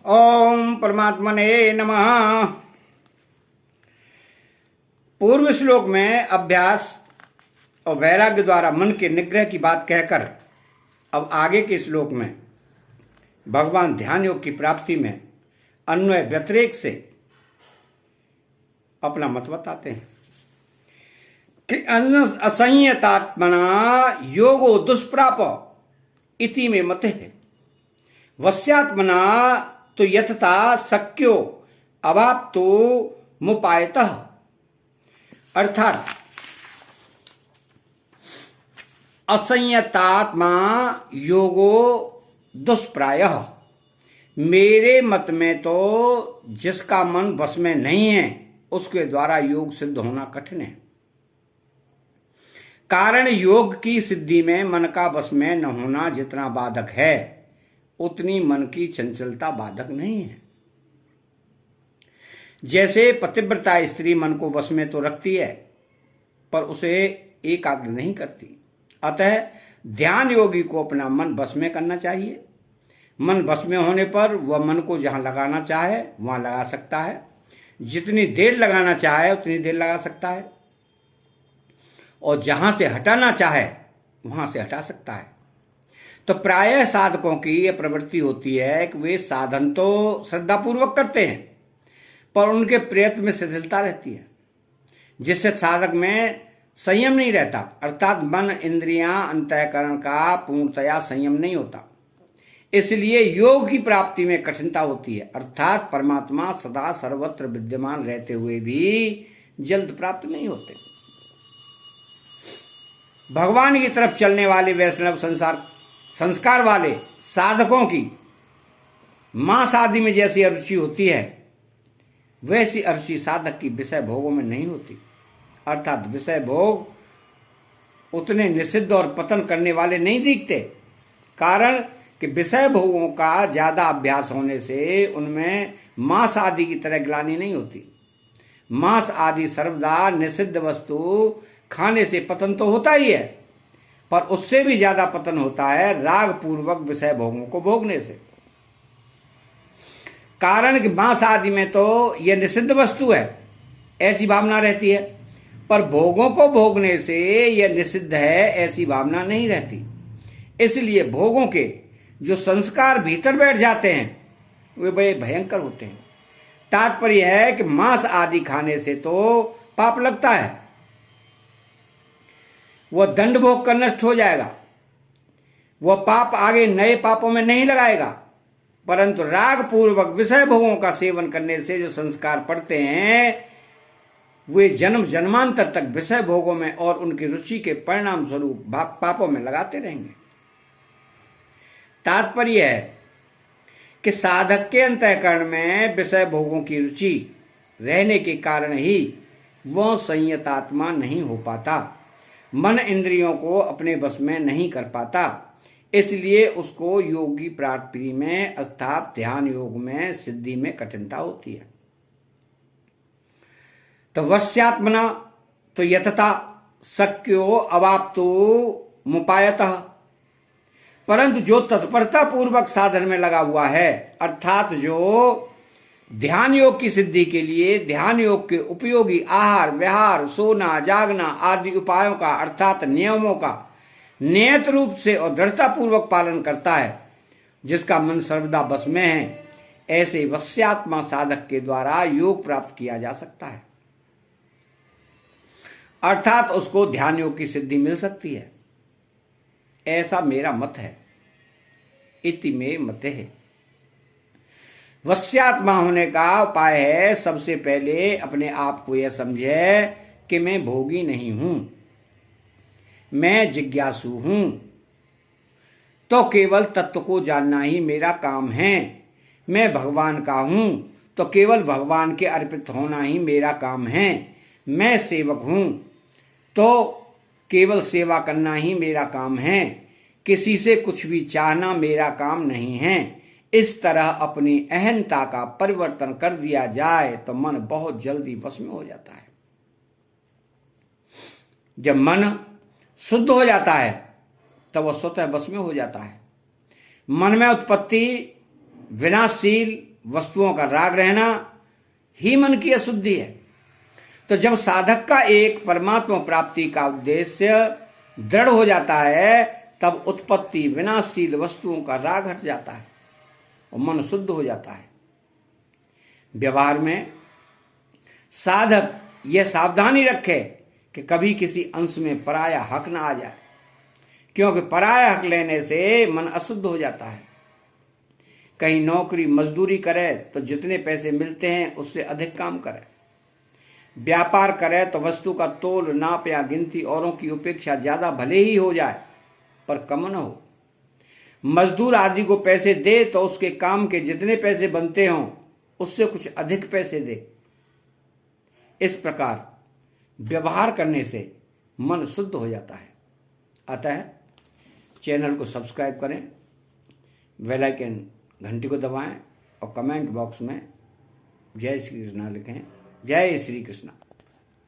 ओम परमात्मने नमः। पूर्व श्लोक में अभ्यास और वैराग्य द्वारा मन के निग्रह की बात कहकर अब आगे के श्लोक में भगवान ध्यान योग की प्राप्ति में अन्वय व्यतिरेक से अपना मत बताते हैं कि असंयतात्मना योगो दुष्प्राप इति में मत है। वश्यात्मना तो यथता शक्यो अवाप्तो मुपायतः, अर्थात असंयतात्मा योगो दुष्प्रायः, मेरे मत में तो जिसका मन बस में नहीं है उसके द्वारा योग सिद्ध होना कठिन है। कारण योग की सिद्धि में मन का बस में न होना जितना बाधक है उतनी मन की चंचलता बाधक नहीं है। जैसे पतिव्रता स्त्री मन को बस में तो रखती है पर उसे एकाग्र नहीं करती, अतः ध्यान योगी को अपना मन बस में करना चाहिए। मन बस में होने पर वह मन को जहां लगाना चाहे वहां लगा सकता है, जितनी देर लगाना चाहे उतनी देर लगा सकता है, और जहां से हटाना चाहे वहां से हटा सकता है। तो प्रायः साधकों की यह प्रवृत्ति होती है कि वे साधन तो श्रद्धापूर्वक करते हैं पर उनके प्रयत्न में शिथिलता रहती है, जिससे साधक में संयम नहीं रहता, अर्थात मन इंद्रियां अंतःकरण का पूर्णतया संयम नहीं होता। इसलिए योग की प्राप्ति में कठिनता होती है, अर्थात परमात्मा सदा सर्वत्र विद्यमान रहते हुए भी जल्द प्राप्त नहीं होते। भगवान की तरफ चलने वाले वैष्णव संस्कार वाले साधकों की मांस आदि में जैसी अरुचि होती है वैसी अरुचि साधक की विषय भोगों में नहीं होती, अर्थात विषय भोग उतने निषिद्ध और पतन करने वाले नहीं दिखते। कारण कि विषय भोगों का ज्यादा अभ्यास होने से उनमें मांस आदि की तरह ग्लानि नहीं होती। मांस आदि सर्वदा निषिद्ध वस्तु खाने से पतन तो होता ही है, पर उससे भी ज्यादा पतन होता है राग पूर्वक विषय भोगों को भोगने से। कारण कि मांस आदि में तो यह निषिद्ध वस्तु है ऐसी भावना रहती है, पर भोगों को भोगने से यह निषिद्ध है ऐसी भावना नहीं रहती। इसलिए भोगों के जो संस्कार भीतर बैठ जाते हैं वे बड़े भयंकर होते हैं। तात्पर्य है कि मांस आदि खाने से तो पाप लगता है, वह दंड भोग कर नष्ट हो जाएगा, वह पाप आगे नए पापों में नहीं लगाएगा, परंतु राग पूर्वक विषय भोगों का सेवन करने से जो संस्कार पड़ते हैं वे जन्म जन्मांतर तक विषय भोगों में और उनकी रुचि के परिणाम स्वरूप पापों में लगाते रहेंगे। तात्पर्य है कि साधक के अंतःकरण में विषय भोगों की रुचि रहने के कारण ही वह संयतात्मा नहीं हो पाता, मन इंद्रियों को अपने बस में नहीं कर पाता। इसलिए उसको योगी प्राप्ति में अर्थात ध्यान योग में सिद्धि में कठिनता होती है। तो वश्यात्मना तो यथता शक्यो अवाप्तो मुपायतः, परंतु जो तत्परता पूर्वक साधन में लगा हुआ है, अर्थात जो ध्यान योग की सिद्धि के लिए ध्यान योग के उपयोगी आहार विहार सोना जागना आदि उपायों का अर्थात नियमों का नियत रूप से और दृढ़ता पूर्वक पालन करता है, जिसका मन सर्वदा बस में है, ऐसे वश्यात्मा साधक के द्वारा योग प्राप्त किया जा सकता है, अर्थात उसको ध्यान योग की सिद्धि मिल सकती है। ऐसा मेरा मत है, इति में मत है। वश्यात्मा होने का उपाय है सबसे पहले अपने आप को यह समझे कि मैं भोगी नहीं हूं, मैं जिज्ञासु हूं, तो केवल तत्व को जानना ही मेरा काम है। मैं भगवान का हूं तो केवल भगवान के अर्पित होना ही मेरा काम है। मैं सेवक हूं तो केवल सेवा करना ही मेरा काम है, किसी से कुछ भी चाहना मेरा काम नहीं है। इस तरह अपनी अहंता का परिवर्तन कर दिया जाए तो मन बहुत जल्दी वश में हो जाता है। जब मन शुद्ध हो जाता है तब वह स्वतः वश में हो जाता है। मन में उत्पत्ति विनाशशील वस्तुओं का राग रहना ही मन की अशुद्धि है। तो जब साधक का एक परमात्मा प्राप्ति का उद्देश्य दृढ़ हो जाता है, तब उत्पत्ति विनाशशील वस्तुओं का राग हट जाता है और मन शुद्ध हो जाता है। व्यवहार में साधक यह सावधानी रखे कि कभी किसी अंश में पराया हक ना आ जाए, क्योंकि पराया हक लेने से मन अशुद्ध हो जाता है। कहीं नौकरी मजदूरी करे तो जितने पैसे मिलते हैं उससे अधिक काम करे। व्यापार करे तो वस्तु का तोल नाप या गिनती औरों की उपेक्षा ज्यादा भले ही हो जाए पर कम न हो। मजदूर आदि को पैसे दे तो उसके काम के जितने पैसे बनते हों उससे कुछ अधिक पैसे दे। इस प्रकार व्यवहार करने से मन शुद्ध हो जाता है। अतः चैनल को सब्सक्राइब करें, बेल आइकन घंटी को दबाएं और कमेंट बॉक्स में जय श्री कृष्णा लिखें। जय श्री कृष्णा।